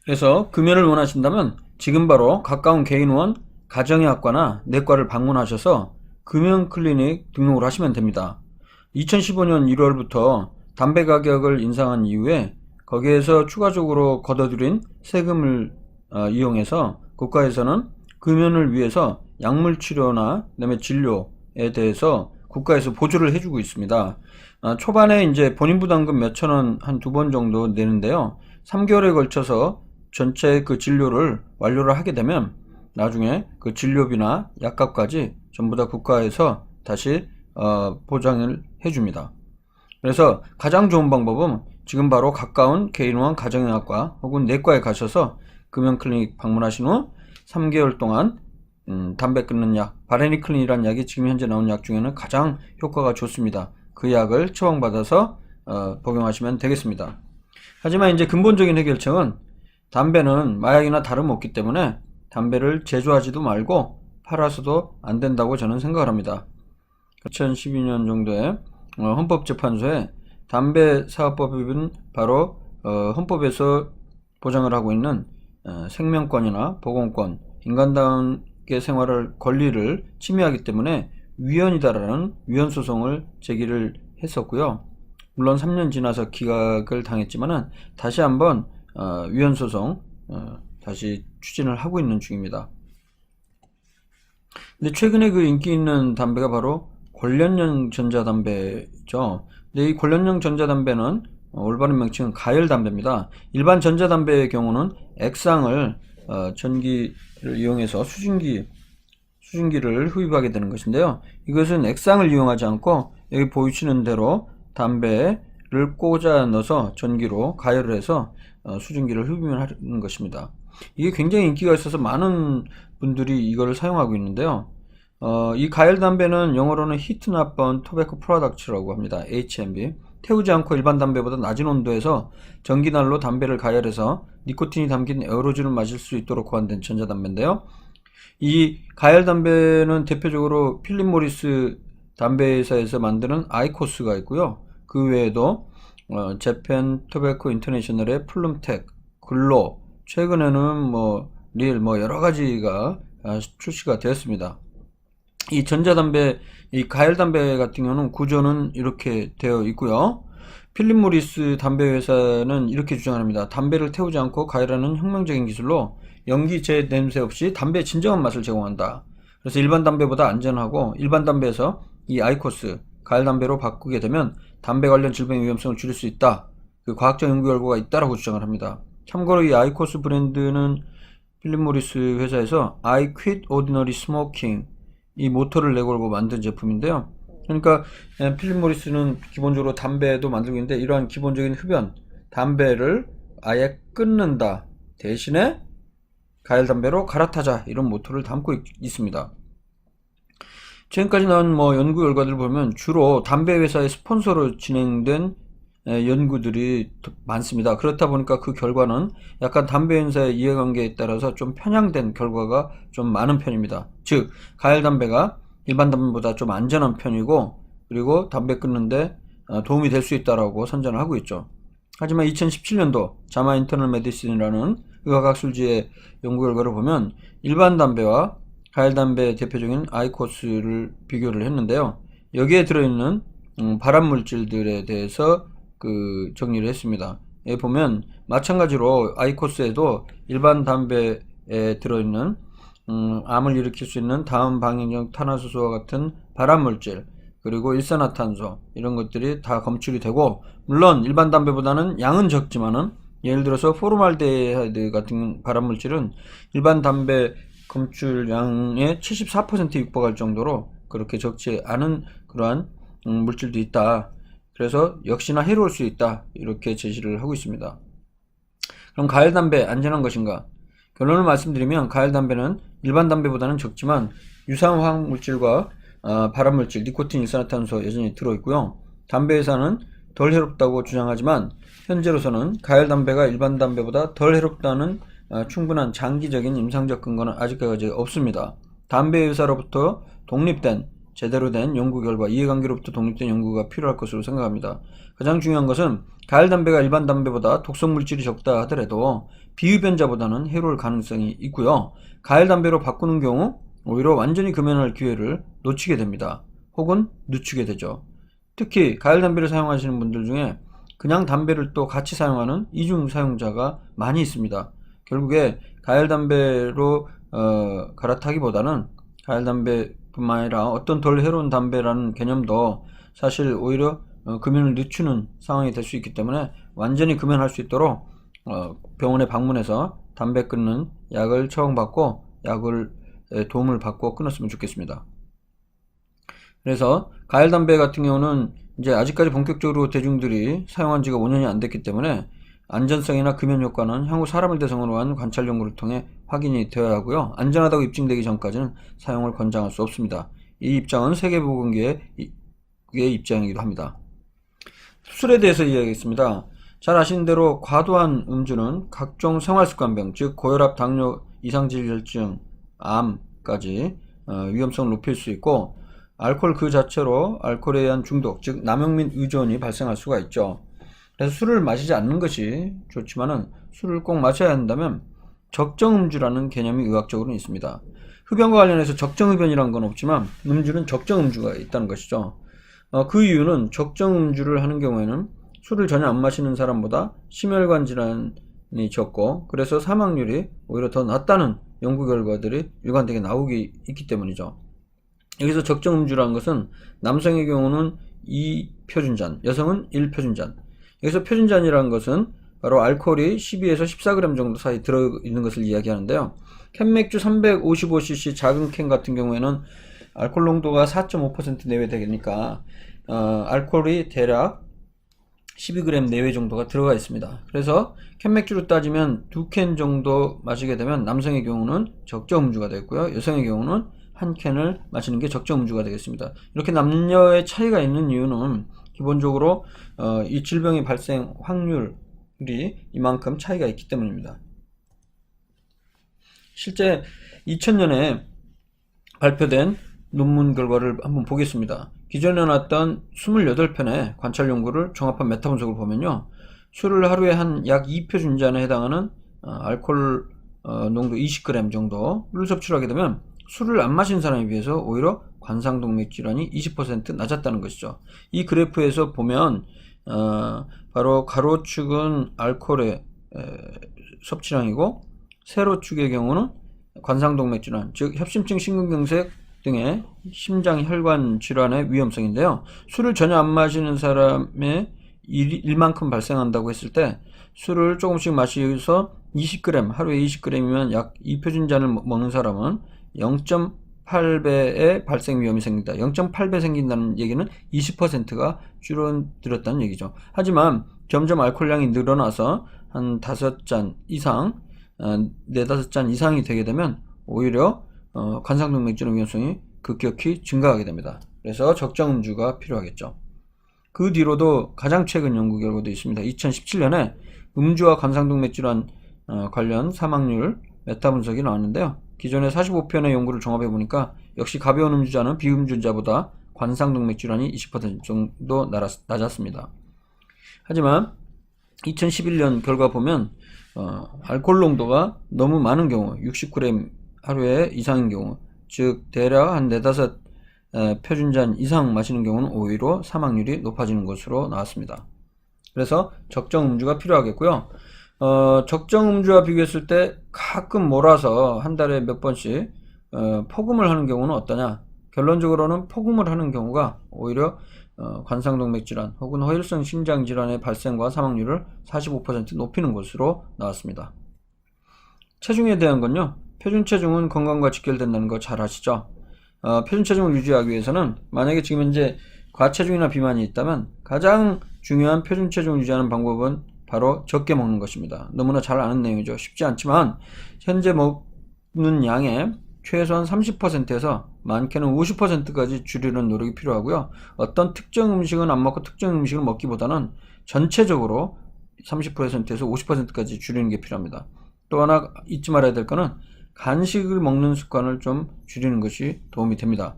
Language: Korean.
그래서 금연을 원하신다면 지금 바로 가까운 개인의원, 가정의학과나 내과를 방문하셔서 금연 클리닉 등록을 하시면 됩니다. 2015년 1월부터 담배 가격을 인상한 이후에 거기에서 추가적으로 걷어들인 세금을 이용해서 국가에서는 금연을 위해서 약물 치료나 그다음에 진료에 대해서 국가에서 보조를 해주고 있습니다. 초반에 이제 본인 부담금 몇천 원 한 두 번 정도 내는데요. 3개월에 걸쳐서 전체 그 진료를 완료를 하게 되면 나중에 그 진료비나 약값까지 전부 다 국가에서 다시 보장을 해줍니다. 그래서 가장 좋은 방법은 지금 바로 가까운 개인의원 가정의학과 혹은 내과에 가셔서 금연클리닉 방문하신 후 3개월 동안 담배 끊는 약, 바레니클린이라는 약이 지금 현재 나온 약 중에는 가장 효과가 좋습니다. 그 약을 처방받아서 복용하시면 되겠습니다. 하지만 이제 근본적인 해결책은 담배는 마약이나 다름없기 때문에 담배를 제조하지도 말고 팔아서도 안 된다고 저는 생각을 합니다. 2012년 정도에 헌법재판소에 담배사업법은 바로 헌법에서 보장을 하고 있는 생명권이나 보건권, 인간다움의 생활을 권리를 침해하기 때문에 위헌이다라는 위헌소송을 제기를 했었고요. 물론 3년 지나서 기각을 당했지만은 다시 한번 위헌소송 다시 추진을 하고 있는 중입니다. 근데 최근에 그 인기 있는 담배가 바로 관련형 전자담배죠. 근데 이 관련형 전자담배는 올바른 명칭은 가열담배입니다. 일반 전자담배의 경우는 액상을 전기를 이용해서 수증기를 흡입하게 되는 것인데요. 이것은 액상을 이용하지 않고 여기 보이시는 대로 담배를 꽂아 넣어서 전기로 가열을 해서 수증기를 흡입을 하는 것입니다. 이게 굉장히 인기가 있어서 많은 분들이 이걸 사용하고 있는데요. 이 가열 담배는 영어로는 Heat Not Burn Tobacco Products라고 합니다. HNB. 태우지 않고 일반 담배보다 낮은 온도에서 전기난로 담배를 가열해서 니코틴이 담긴 에어로졸을 마실 수 있도록 고안된 전자담배인데요. 이 가열 담배는 대표적으로 필립 모리스 담배회사에서 만드는 아이코스가 있고요. 그 외에도 재팬 토베코 인터내셔널의 플룸텍, 글로, 최근에는 릴 여러 가지가 출시가 되었습니다. 이 전자담배, 이 가열담배 같은 경우는 구조는 이렇게 되어 있고요. 필립 모리스 담배 회사는 이렇게 주장합니다. 담배를 태우지 않고 가열하는 혁명적인 기술로 연기제 냄새 없이 담배의 진정한 맛을 제공한다. 그래서 일반 담배보다 안전하고 일반 담배에서 이 아이코스, 가열담배로 바꾸게 되면 담배 관련 질병의 위험성을 줄일 수 있다. 그 과학적 연구 결과가 있다라고 주장을 합니다. 참고로 이 아이코스 브랜드는 필립 모리스 회사에서 I quit ordinary smoking 이 모토를 내걸고 만든 제품인데요. 그러니까 필립 모리스는 기본적으로 담배도 만들고 있는데 이러한 기본적인 흡연, 담배를 아예 끊는다. 대신에 가열담배로 갈아타자 이런 모토를 담고 있습니다. 지금까지 나온 연구 결과들을 보면 주로 담배 회사의 스폰서로 진행된 연구들이 많습니다. 그렇다 보니까 그 결과는 약간 담배 회사의 이해관계에 따라서 좀 편향된 결과가 좀 많은 편입니다. 즉 가열담배가 일반 담배보다 좀 안전한 편이고 그리고 담배 끊는데 도움이 될 수 있다라고 선전을 하고 있죠. 하지만 2017년도 자마 인터널 메디신이라는 의학학술지의 연구 결과를 보면 일반 담배와 가열담배의 대표적인 아이코스를 비교를 했는데요. 여기에 들어있는 발암물질들에 대해서 정리를 했습니다. 여기 보면 마찬가지로 아이코스에도 일반 담배에 들어있는 암을 일으킬 수 있는 다음 방향적 탄화수소와 같은 발암물질 그리고 일산화탄소 이런 것들이 다 검출이 되고 물론 일반 담배보다는 양은 적지만은 예를 들어서 포르말데하이드 같은 발암물질은 일반 담배 검출량의 74%에 육박할 정도로 그렇게 적지 않은 그러한 물질도 있다. 그래서 역시나 해로울 수 있다. 이렇게 제시를 하고 있습니다. 그럼 가열담배 안전한 것인가? 결론을 말씀드리면 가열담배는 일반 담배보다는 적지만 유사한 화학물질과 발암물질, 니코틴, 일산화탄소 여전히 들어있고요. 담배 회사는 덜 해롭다고 주장하지만 현재로서는 가열담배가 일반 담배보다 덜 해롭다는 충분한 장기적인 임상적 근거는 아직까지 없습니다. 담배 회사로부터 독립된 제대로 된 연구 결과, 이해관계로부터 독립된 연구가 필요할 것으로 생각합니다. 가장 중요한 것은 가열 담배가 일반 담배보다 독성 물질이 적다 하더라도 비흡연자보다는 해로울 가능성이 있고요. 가열 담배로 바꾸는 경우 오히려 완전히 금연할 기회를 놓치게 됩니다. 혹은 늦추게 되죠. 특히 가열 담배를 사용하시는 분들 중에 그냥 담배를 또 같이 사용하는 이중 사용자가 많이 있습니다. 결국에 가열 담배로 갈아타기보다는 가열 담배뿐만 아니라 어떤 덜 해로운 담배라는 개념도 사실 오히려 금연을 늦추는 상황이 될 수 있기 때문에 완전히 금연할 수 있도록 병원에 방문해서 담배 끊는 약을 처방받고 약을 도움을 받고 끊었으면 좋겠습니다. 그래서 가열 담배 같은 경우는 이제 아직까지 본격적으로 대중들이 사용한 지가 5년이 안 됐기 때문에 안전성이나 금연 효과는 향후 사람을 대상으로 한 관찰 연구를 통해 확인이 되어야 하고요. 안전하다고 입증되기 전까지는 사용을 권장할 수 없습니다. 이 입장은 세계보건기의 입장이기도 합니다. 술에 대해서 이야기하겠습니다. 잘 아시는 대로 과도한 음주는 각종 생활습관병, 즉 고혈압, 당뇨, 이상질혈증, 암까지 위험성을 높일 수 있고, 알코올 그 자체로 알코올에 의한 중독, 즉 남용 및 의존이 발생할 수가 있죠. 그래서 술을 마시지 않는 것이 좋지만은 술을 꼭 마셔야 한다면 적정 음주라는 개념이 의학적으로는 있습니다. 흡연과 관련해서 적정 흡연이라는 건 없지만 음주는 적정 음주가 있다는 것이죠. 그 이유는 적정 음주를 하는 경우에는 술을 전혀 안 마시는 사람보다 심혈관 질환이 적고 그래서 사망률이 오히려 더 낮다는 연구 결과들이 일관되게 나오기 있기 때문이죠. 여기서 적정 음주라는 것은 남성의 경우는 2표준잔, 여성은 1표준잔. 여기서 표준잔이라는 것은 바로 알코올이 12에서 14g 정도 사이 들어있는 것을 이야기하는데요. 캔맥주 355cc 작은 캔 같은 경우에는 알코올 농도가 4.5% 내외 되니까 알코올이 대략 12g 내외 정도가 들어가 있습니다. 그래서 캔맥주로 따지면 2캔 정도 마시게 되면 남성의 경우는 적정 음주가 되고요. 여성의 경우는 한 캔을 마시는 게 적정 음주가 되겠습니다. 이렇게 남녀의 차이가 있는 이유는 기본적으로 이 질병의 발생 확률이 이만큼 차이가 있기 때문입니다. 실제 2000년에 발표된 논문 결과를 한번 보겠습니다. 기존에 나왔던 28편의 관찰 연구를 종합한 메타 분석을 보면요. 술을 하루에 한 약 2표준잔에 해당하는 알코올 농도 20g 정도를 섭취를 하게 되면 술을 안 마신 사람에 비해서 오히려 관상동맥 질환이 20% 낮았다는 것이죠. 이 그래프에서 보면 바로 가로축은 알코올의 섭취량이고 세로축의 경우는 관상동맥 질환, 즉 협심증, 심근경색 등의 심장 혈관 질환의 위험성인데요. 술을 전혀 안 마시는 사람의 일만큼 발생한다고 했을 때 술을 조금씩 마시면서 20g, 하루에 20g이면 약 2표준잔을 먹는 사람은 0.8배의 발생 위험이 생긴다. 0.8배 생긴다는 얘기는 20%가 줄어들었다는 얘기죠. 하지만 점점 알코올량이 늘어나서 한 5잔 이상, 4-5잔 이상이 되게 되면 오히려 관상동맥 질환 위험성이 급격히 증가하게 됩니다. 그래서 적정 음주가 필요하겠죠. 그 뒤로도 가장 최근 연구 결과도 있습니다. 2017년에 음주와 관상동맥 질환 관련 사망률 메타 분석이 나왔는데요. 기존의 45편의 연구를 종합해 보니까 역시 가벼운 음주자는 비음주자보다 관상동맥 질환이 20% 정도 낮았습니다. 하지만 2011년 결과 보면 알코올 농도가 너무 많은 경우 60g 하루에 이상인 경우, 즉 대략 한 4-5 표준잔 이상 마시는 경우는 오히려 사망률이 높아지는 것으로 나왔습니다. 그래서 적정 음주가 필요하겠고요. 적정 음주와 비교했을 때 가끔 몰아서 한 달에 몇 번씩 폭음을 하는 경우는 어떠냐? 결론적으로는 폭음을 하는 경우가 오히려 관상동맥 질환 혹은 허혈성 심장 질환의 발생과 사망률을 45% 높이는 것으로 나왔습니다. 체중에 대한 건요. 표준 체중은 건강과 직결된다는 거 잘 아시죠? 표준 체중을 유지하기 위해서는 만약에 지금 현재 과체중이나 비만이 있다면 가장 중요한 표준 체중을 유지하는 방법은 바로 적게 먹는 것입니다. 너무나 잘 아는 내용이죠. 쉽지 않지만 현재 먹는 양의 최소한 30%에서 많게는 50%까지 줄이는 노력이 필요하고요. 어떤 특정 음식은 안 먹고 특정 음식을 먹기보다는 전체적으로 30%에서 50%까지 줄이는 게 필요합니다. 또 하나 잊지 말아야 될 거는 간식을 먹는 습관을 좀 줄이는 것이 도움이 됩니다.